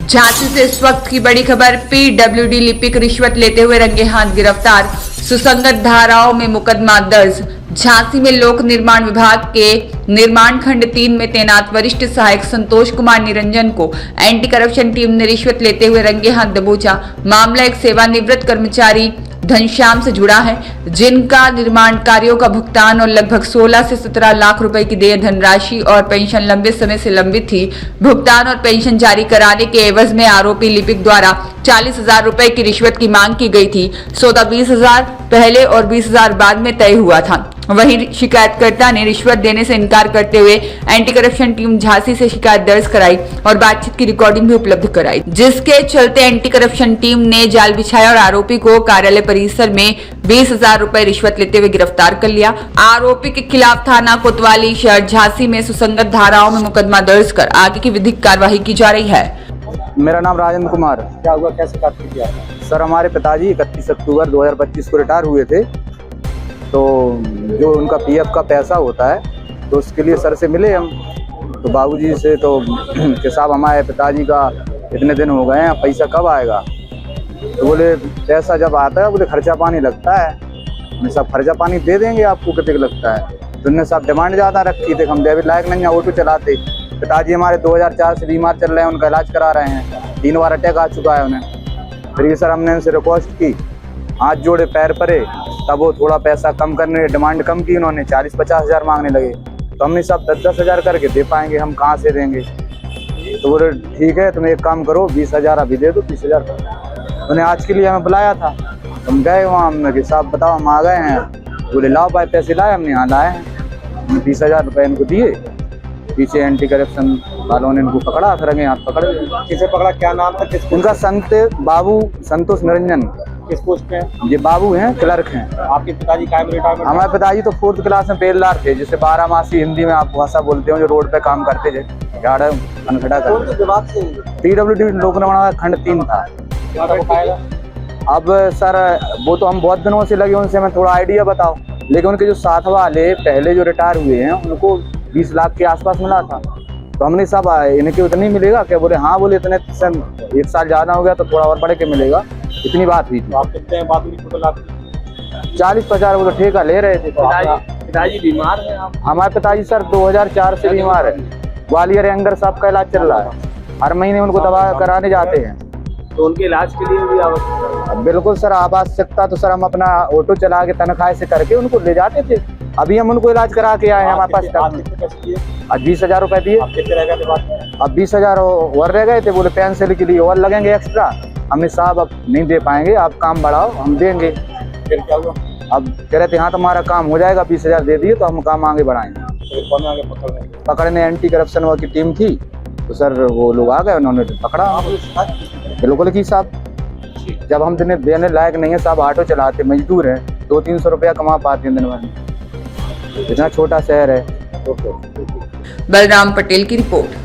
झांसी से इस वक्त की बड़ी खबर। पीडब्ल्यूडी लिपिक रिश्वत लेते हुए रंगे हाथ गिरफ्तार, सुसंगत धाराओं में मुकदमा दर्ज। झांसी में लोक निर्माण विभाग के निर्माण खंड 3 में तैनात वरिष्ठ सहायक संतोष कुमार निरंजन को एंटी करप्शन टीम ने रिश्वत लेते हुए रंगे हाथ दबोचा। मामला एक सेवानिवृत्त कर्मचारी घनश्याम से जुड़ा है, जिनका निर्माण कार्यों का भुगतान और लगभग 16 से 17 लाख रुपए की देय धनराशि और पेंशन लंबे समय से लंबित थी। भुगतान और पेंशन जारी कराने के एवज में आरोपी लिपिक द्वारा 40,000 रुपए की रिश्वत की मांग की गई थी। सौदा 20,000 पहले और 20,000 बाद में तय हुआ था। वहीं शिकायतकर्ता ने रिश्वत देने से इनकार करते हुए एंटी करप्शन टीम झांसी से शिकायत दर्ज कराई और बातचीत की रिकॉर्डिंग भी उपलब्ध कराई, जिसके चलते एंटी करप्शन टीम ने जाल बिछाया और आरोपी को कार्यालय परिसर में 20,000 रुपए रिश्वत लेते हुए गिरफ्तार कर लिया। आरोपी के खिलाफ थाना कोतवाली शहर झांसी में सुसंगत धाराओं में मुकदमा दर्ज कर आगे की विधिक कार्यवाही की जा रही है। मेरा नाम राजेंद्र कुमार। क्या हुआ, कैसे काट किया? सर, हमारे पिताजी 31 अक्टूबर 2025 को रिटायर हुए थे, तो जो उनका पीएफ का पैसा होता है तो उसके लिए सर से मिले हम। तो बाबूजी से तो कि साहब हमारे पिताजी का इतने दिन हो गए हैं, पैसा कब आएगा? तो बोले पैसा जब आता है, बोले खर्चा पानी लगता है, हमने सब खर्चा पानी दे देंगे आपको, कितने लगता है। तो उन्होंने सब डिमांड ज़्यादा रखी थी, हम डेबिट लायक नहीं, ऑटो चलाते। पिताजी हमारे 2004 से बीमार चल रहे हैं, उनका इलाज करा रहे हैं, 3 बार अटैक आ चुका है उन्हें। फिर सर हमने उनसे रिक्वेस्ट की, हाथ जोड़े पैर परे, तब वो थोड़ा पैसा कम करने डिमांड कम की, उन्होंने 40-50 हज़ार मांगने लगे। तो हमने सब 10-10 हज़ार करके दे पाएंगे, हम कहाँ से देंगे? तो बोले ठीक है, तुम एक काम करो, 20,000 अभी दे दो, 30,000। उन्हें आज के लिए हमें बुलाया था, हम गए वहाँ, हमने कि साहब बताओ हम आ गए हैं। बोले लाओ भाई पैसे लाए, हमने यहाँ लाए हैं। 20,000 रुपये इनको दिए। पीछे एंटी करप्शन वालों ने इनको पकड़ा, फिर हमें हाथ पकड़ लिया। किसे पकड़ा, क्या नाम था? किस उनका संतोष निरंजन। किस पोस्ट पे है? ये बाबू हैं, क्लर्क हैं। आपके पिताजी कायम रिटायरमेंट? हमारे पिताजी तो 4th क्लास में बेलदार थे, जिसे 12 मासी हिंदी में आप भाषा बोलते हो, जो रोड पे काम करते थे, झाड़ा खड़ा कौन से विभाग से? पीडब्ल्यूडी लोक निर्माण खंड 3 था। अब सर वो तो हम बहुत दिनों से लगे, उनसे मैं थोड़ा आइडिया बताओ। लेकिन उनके जो साथ वाले पहले जो रिटायर हुए हैं, उनको 20 लाख के आसपास मिला था। तो हमने सब इनके उतनी मिलेगा क्या? बोले हाँ। बोले इतने 1 साल ज़्यादा हो गया तो थोड़ा और बढ़ के मिलेगा, इतनी बात हुई थी। आप कितने हैं बात हुई? टोटल आप 40-50 वो तो ठेका ले रहे थे। पिताजी बीमार है? आप? हमारे पिताजी सर 2004 से बीमार है, ग्वालियर एंगर साहब का इलाज चल रहा है, हर महीने उनको दवा कराने जाते हैं। तो उनके इलाज के लिए भी आवश्यकता? बिल्कुल सर, आवश्यकता तो सर हम अपना ऑटो चला के तनख्वाह से करके उनको ले जाते थे। अभी हम उनको इलाज करा के आए हैं हमारे पास। आज 20,000 रुपए दिए। कितने रह गए थे? अब 20,000 और रह गए थे। बोले पेंसिल के लिए और लगेंगे एक्स्ट्रा। हमने साहब अब नहीं दे पाएंगे, आप काम बढ़ाओ, हम देंगे। फिर क्या हुआ? अब कह रहे थे हाँ तुम्हारा काम हो जाएगा, 20,000 दे दिए तो हम काम आगे बढ़ाएंगे। तो कौन आगे पकड़ने एंटी करप्शन की टीम थी, तो सर वो लोग आ गए, उन्होंने पकड़ा। बिल्कुल की साहब, जब हम देने लायक नहीं है साहब, ऑटो चलाते मजदूर हैं, 200-300 रुपया कमा पाते हैं दिन भर में, इतना छोटा शहर है। बलराम पटेल की रिपोर्ट।